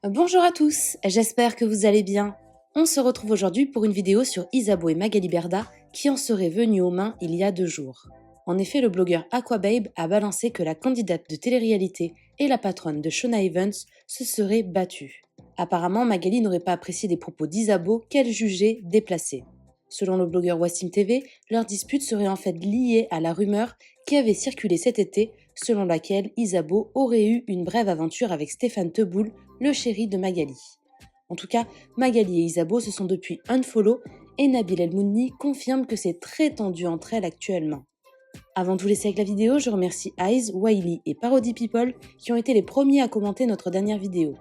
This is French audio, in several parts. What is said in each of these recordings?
Bonjour à tous, j'espère que vous allez bien. On se retrouve aujourd'hui pour une vidéo sur Isabeau et Magali Berda qui en seraient venus aux mains il y a 2 jours. En effet, le blogueur Aquababe a balancé que la candidate de télé-réalité et la patronne de Shona Evans se seraient battues. Apparemment, Magali n'aurait pas apprécié des propos d'Isabeau qu'elle jugeait déplacés. Selon le blogueur Wassim TV, leur dispute serait en fait liée à la rumeur qui avait circulé cet été, selon laquelle Isabeau aurait eu une brève aventure avec Stéphane Teboul, le chéri de Magali. En tout cas, Magali et Isabeau se sont depuis unfollow et Nabil El Mouni confirme que c'est très tendu entre elles actuellement. Avant de vous laisser avec la vidéo, je remercie Eyes, Wiley et Parody People qui ont été les premiers à commenter notre dernière vidéo.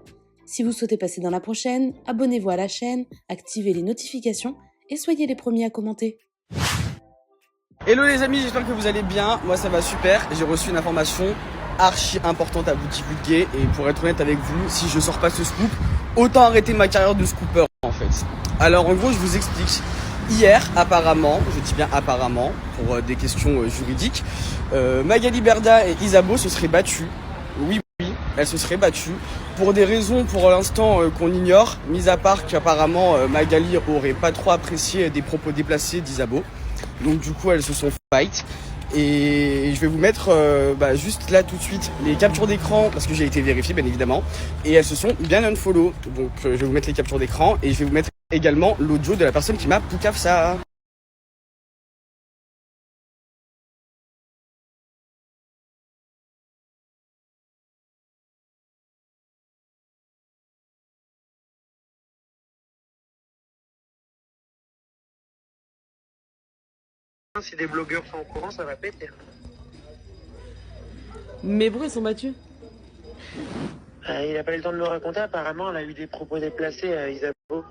Si vous souhaitez passer dans la prochaine, abonnez-vous à la chaîne, activez les notifications et soyez les premiers à commenter. Hello les amis, j'espère que vous allez bien, moi ça va super, j'ai reçu une information archi importante à vous divulguer et pour être honnête avec vous, si je sors pas ce scoop, autant arrêter ma carrière de scooper en fait. Alors en gros je vous explique, hier apparemment, je dis bien apparemment pour des questions juridiques, Magali Berda et Isabeau se seraient battues, oui, elles se seraient battues pour des raisons pour l'instant qu'on ignore, mis à part qu'apparemment Magali aurait pas trop apprécié des propos déplacés d'Isabeau. Donc du coup elles se sont fight et je vais vous mettre juste là tout de suite les captures d'écran parce que j'ai été vérifié bien évidemment et elles se sont bien unfollow. Donc je vais vous mettre les captures d'écran et je vais vous mettre également l'audio de la personne qui m'a poucave ça. Si des blogueurs sont au courant, ça va péter. Mais pourquoi ils sont battus? Il a pas eu le temps de me raconter. Apparemment, elle a eu des propos déplacés à Isabeau.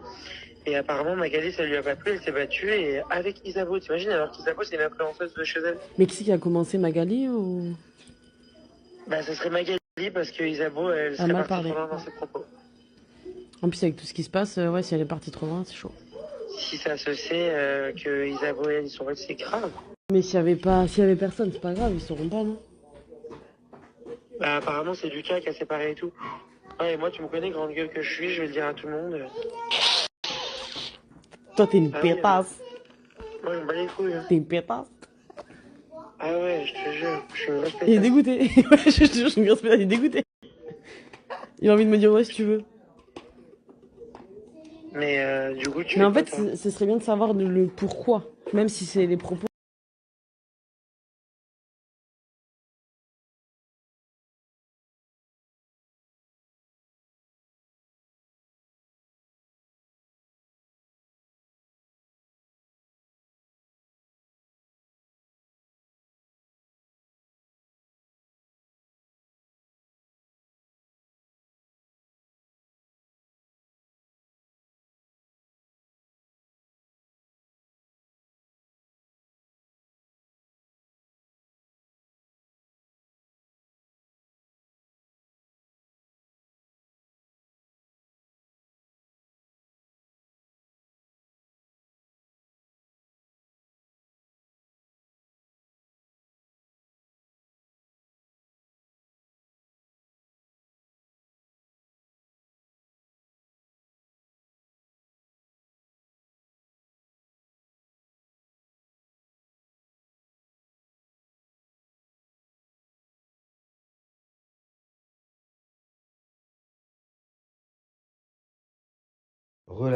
Et apparemment, Magali, ça lui a pas plu. Elle s'est battue et avec Isabeau. T'imagines, alors qu'Isabeau, c'est une influenceuse de chez elle. Mais qui c'est qui a commencé, Magali ou... Bah, ça serait Magali parce que Isabeau, elle serait m'a partie parlé. trop loin dans ses propos. En plus, avec tout ce qui se passe, ouais, si elle est partie trop loin, c'est chaud. Si ça se sait que Isabeau et elle, ils sont c'est grave. Mais s'il y avait personne, c'est pas grave, ils sauront pas, non? Bah, apparemment, c'est Lucas qui a séparé et tout. Ouais, et moi, tu me connais, grande gueule que je suis, je vais le dire à tout le monde. Toi, t'es une Ah oui, pétasse. Moi, je me bats les couilles. Hein. T'es une pétasse. Ah ouais, je te jure, je suis une grosse Il est pétasse. dégoûté. Ouais, je te jure, je suis une grosse pétasse, il est dégoûté. Il a envie de me dire ouais si tu veux. Mais du coup, tu Mais fais en quoi, fait, toi ce serait bien de savoir le pourquoi. Même si c'est les propos.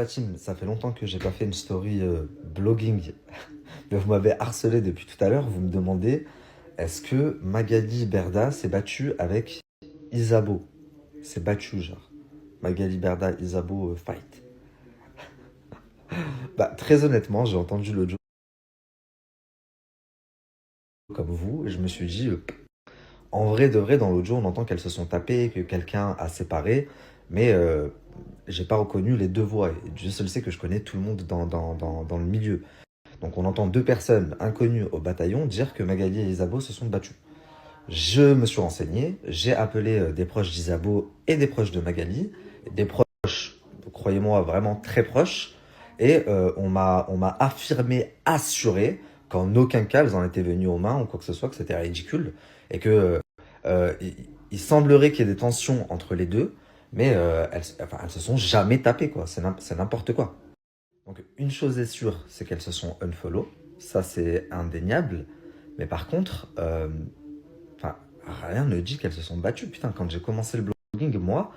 Team, ça fait longtemps que j'ai pas fait une story blogging, mais vous m'avez harcelé depuis tout à l'heure. Vous me demandez est-ce que Magali Berda s'est battue avec Isabeau? C'est battu, genre. Magali Berda, Isabeau, fight. Bah, très honnêtement, j'ai entendu l'audio comme vous, et je me suis dit, en vrai de vrai, dans l'audio, on entend qu'elles se sont tapées, que quelqu'un a séparé, mais j'ai pas reconnu les deux voix. Et Dieu seul sait que je connais tout le monde dans le milieu. Donc on entend deux personnes inconnues au bataillon dire que Magali et Isabeau se sont battues. Je me suis renseigné, j'ai appelé des proches d'Isabeau et des proches de Magali, des proches, croyez-moi, vraiment très proches, et on m'a affirmé, assuré qu'en aucun cas elles en étaient venues aux mains ou quoi que ce soit, que c'était ridicule et que il semblerait qu'il y ait des tensions entre les deux, mais elles se sont jamais tapées, quoi. C'est n'importe quoi. Donc une chose est sûre, c'est qu'elles se sont unfollow, ça c'est indéniable, mais par contre, rien ne dit qu'elles se sont battues. Putain, quand j'ai commencé le blogging, moi,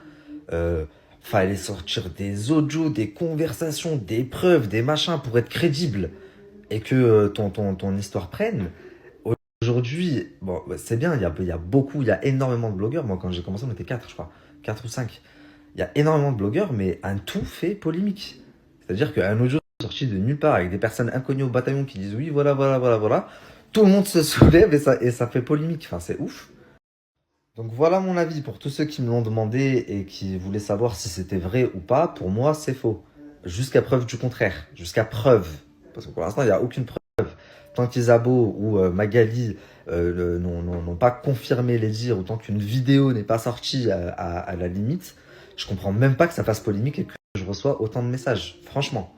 fallait sortir des audios, des conversations, des preuves, des machins pour être crédible et que ton histoire prenne. Aujourd'hui, bon, c'est bien, il y a énormément de blogueurs. Moi, quand j'ai commencé, on était 4, je crois, 4 ou 5. Il y a énormément de blogueurs, mais un tout fait polémique. C'est-à-dire qu'un audio sorti de nulle part avec des personnes inconnues au bataillon qui disent oui, voilà, tout le monde se soulève et ça fait polémique. Enfin, c'est ouf. Donc voilà mon avis pour tous ceux qui me l'ont demandé et qui voulaient savoir si c'était vrai ou pas. Pour moi, c'est faux. Jusqu'à preuve du contraire. Jusqu'à preuve. Parce que pour l'instant, il n'y a aucune preuve. Tant qu'Isabeau ou Magali n'ont pas confirmé les dires, ou tant qu'une vidéo n'est pas sortie à la limite, je comprends même pas que ça fasse polémique et que je reçois autant de messages. Franchement.